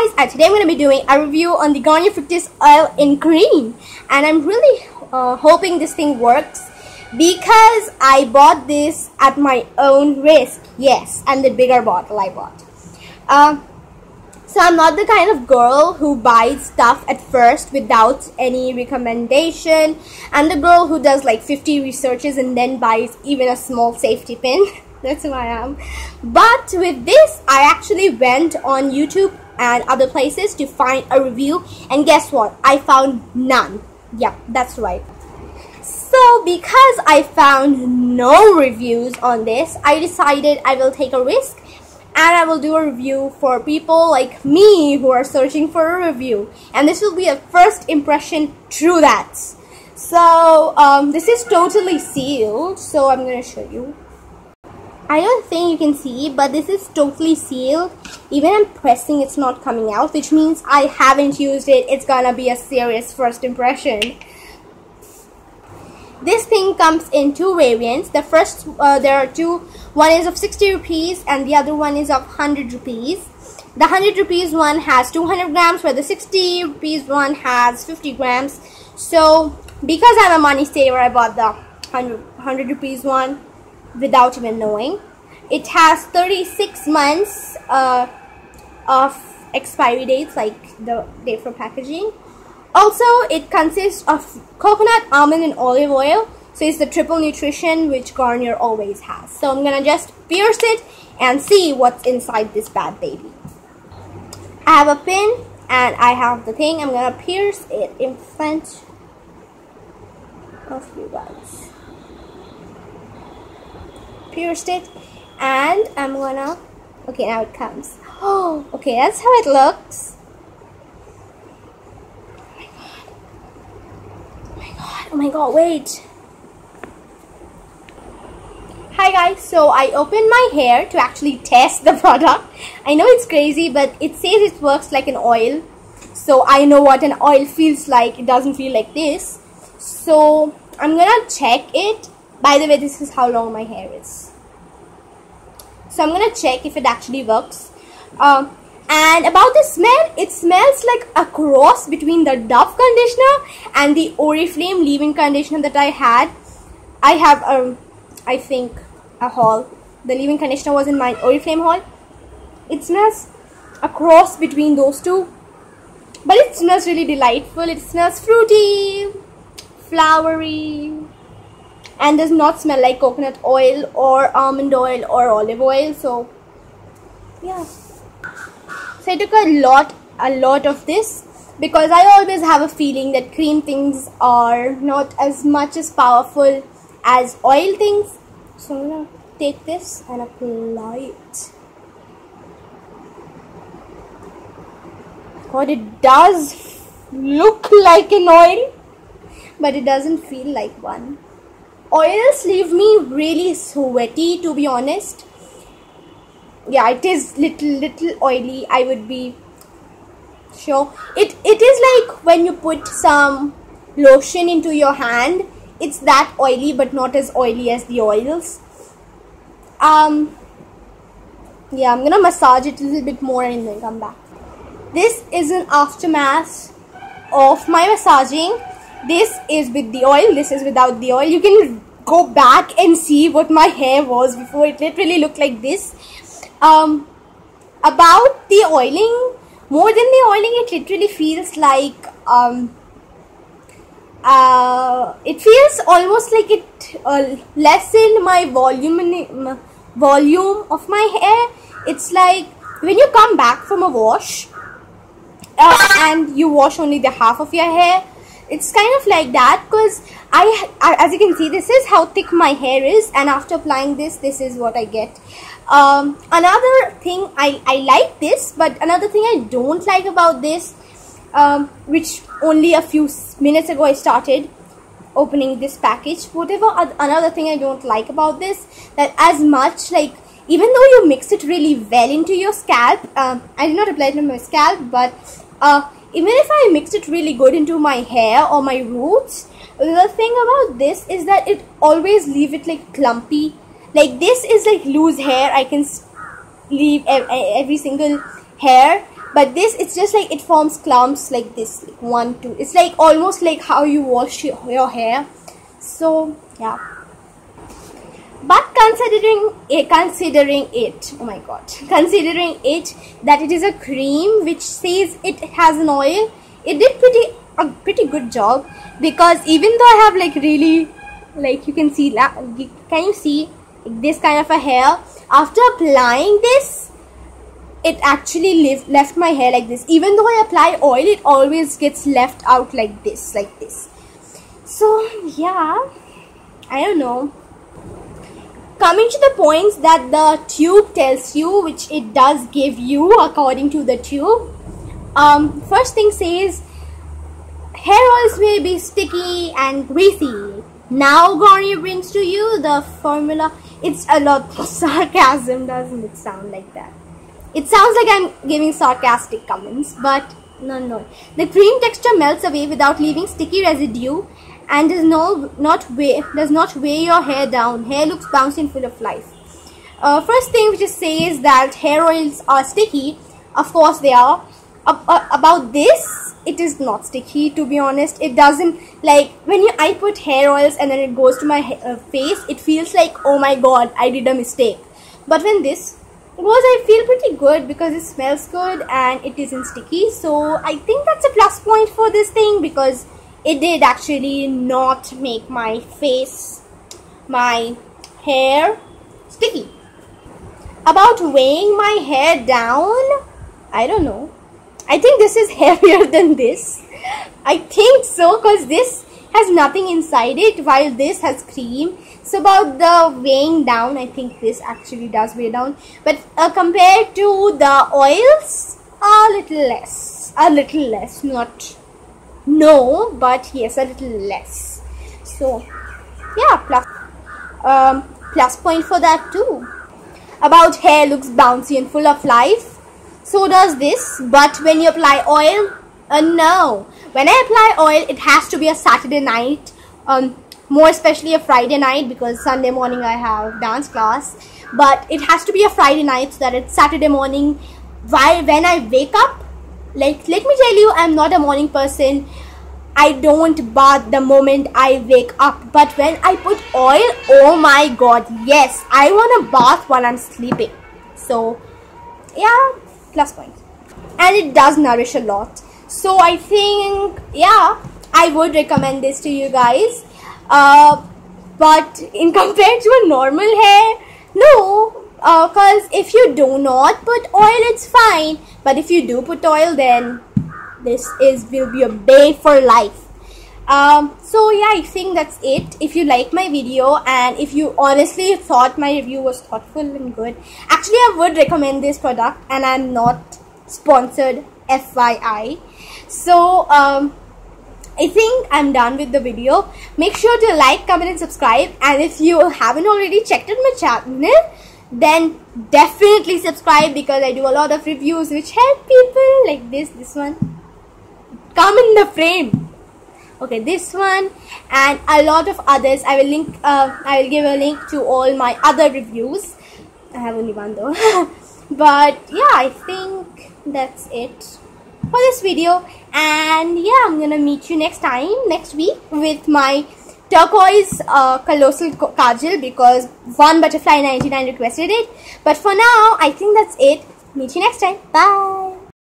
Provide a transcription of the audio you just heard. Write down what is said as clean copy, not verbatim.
guys, and today I'm going to be doing a review on the Garnier Fructis oil in cream, and I'm really hoping this thing works because I bought this at my own risk. Yes, and the bigger bottle I bought. So I'm not the kind of girl who buys stuff at first without any recommendation. I'm the girl who does like 50 researches and then buys even a small safety pin. That's who I am. But with this, I actually went on YouTube and other places to find a review, and guess what? I found none. Yep, that's right. So because I found no reviews on this, I decided I will take a risk and I will do a review for people like me who are searching for a review, and this will be a first impression through that. So this is totally sealed, so I'm gonna show you. I don't think you can see, but this is totally sealed. Even I'm pressing, it's not coming out, which means I haven't used it. It's gonna be a serious first impression. This thing comes in two variants. The first, there are two. One is of 60 rupees and the other one is of 100 rupees. The 100 rupees one has 200 grams, where the 60 rupees one has 50 grams. So because I'm a money saver, I bought the 100 rupees one without even knowing. It has 36 months of expiry dates, like the date for packaging. Also, it consists of coconut, almond and olive oil, so it's the triple nutrition which Garnier always has. So I'm gonna just pierce it and see what's inside this bad baby. I have a pin and I have the thing. I'm gonna pierce it in front of you guys. Pierced it, and I'm gonna, okay, now it comes. Oh, okay, that's how it looks. Oh my god, wait. Hi guys, so I opened my hair to actually test the product. I know it's crazy, but it says it works like an oil, so I know what an oil feels like. It doesn't feel like this, so I'm gonna check it. By the way, this is how long my hair is. So I'm gonna check if it actually works. And about the smell, it smells like a cross between the Dove conditioner and the Oriflame leave-in conditioner that I had. I have I think a haul. The leave-in conditioner was in my Oriflame haul. It smells a cross between those two, but it smells really delightful. It smells fruity, flowery, and does not smell like coconut oil or almond oil or olive oil. So yeah, so I took a lot of this because I always have a feeling that cream things are not as much as powerful as oil things. So I'm gonna take this and apply it. God, it does look like an oil, but it doesn't feel like one. Oils leave me really sweaty, to be honest. Yeah, it is little oily, I would be sure. It is like when you put some lotion into your hand. It's that oily, but not as oily as the oils. Yeah, I'm gonna massage it a little bit more and then come back. This is an aftermath of my massaging. This is with the oil, this is without the oil. You can go back and see what my hair was before. It literally looked like this. About the oiling, more than the oiling, it literally feels like it feels almost like it lessened my volume of my hair. It's like when you come back from a wash and you wash only the half of your hair. It's kind of like that, because I as you can see, this is how thick my hair is, and after applying this is what I get. Another thing, I like this, but another thing I don't like about this, which only a few minutes ago I started opening this package. Another thing I don't like about this, that as much, like, even though you mix it really well into your scalp, I did not apply it on my scalp, but even if I mixed it really good into my hair or my roots, the thing about this is that it always leave it like clumpy. Like this is like loose hair. I can leave every single hair But this, it's just like it forms clumps like this, like 1, 2. It's like almost like how you wash your hair. So yeah. But considering it, oh my god, considering it that it is a cream which says it has an oil, it did a pretty good job, because even though I have like really, like you can see, can you see this kind of a hair, after applying this, it actually left my hair like this. Even though I apply oil, it always gets left out like this, So yeah, I don't know. Coming to the points that the tube tells you, which it does give you according to the tube. First thing says, hair oils may be sticky and greasy. Now Garnier brings to you the formula. It's a lot of sarcasm, doesn't it sound like that? It sounds like I'm giving sarcastic comments, but no. The cream texture melts away without leaving sticky residue, and does not weigh your hair down. Hair looks bouncy and full of life. First thing which says that hair oils are sticky. Of course they are. About this, it is not sticky, to be honest. It doesn't, like when I put hair oils and then it goes to my face, it feels like, oh my god, I did a mistake. But when this goes, I feel pretty good because it smells good and it isn't sticky. So I think that's a plus point for this thing, because it did actually not make my hair sticky. About weighing my hair down, I don't know. I think this is heavier than this. I think so, because this has nothing inside it while this has cream. So about the weighing down, I think this actually does weigh down. But compared to the oils, a little less. Not no, but yes, a little less. So yeah, plus point for that too. About hair looks bouncy and full of life. So does this. But when you apply oil, no. When I apply oil, it has to be a Saturday night, more especially a Friday night, because Sunday morning I have dance class. But it has to be a Friday night so that it's Saturday morning. When I wake up, like, let me tell you, I'm not a morning person. I don't bath the moment I wake up. But when I put oil, oh my god, yes, I want to bath while I'm sleeping. So yeah, plus point. And it does nourish a lot. So I think, yeah, I would recommend this to you guys. But in compared to a normal hair, no. Because if you do not put oil, it's fine. But if you do put oil, then this will be a bane for life. So yeah, I think that's it. If you like my video and if you honestly thought my review was thoughtful and good, actually I would recommend this product, and I'm not sponsored, FYI. So I think I'm done with the video. Make sure to like, comment and subscribe, and if you haven't already checked out my channel, then definitely subscribe, because I do a lot of reviews which help people, like this one. Come in the frame. Okay, this one and a lot of others. I will give a link to all my other reviews. I have only one though. But yeah, I think that's it for this video, and yeah, I'm gonna meet you next week with my turquoise colossal kajal, because one butterfly 99 requested it. But for now, I think that's it. Meet you next time. Bye.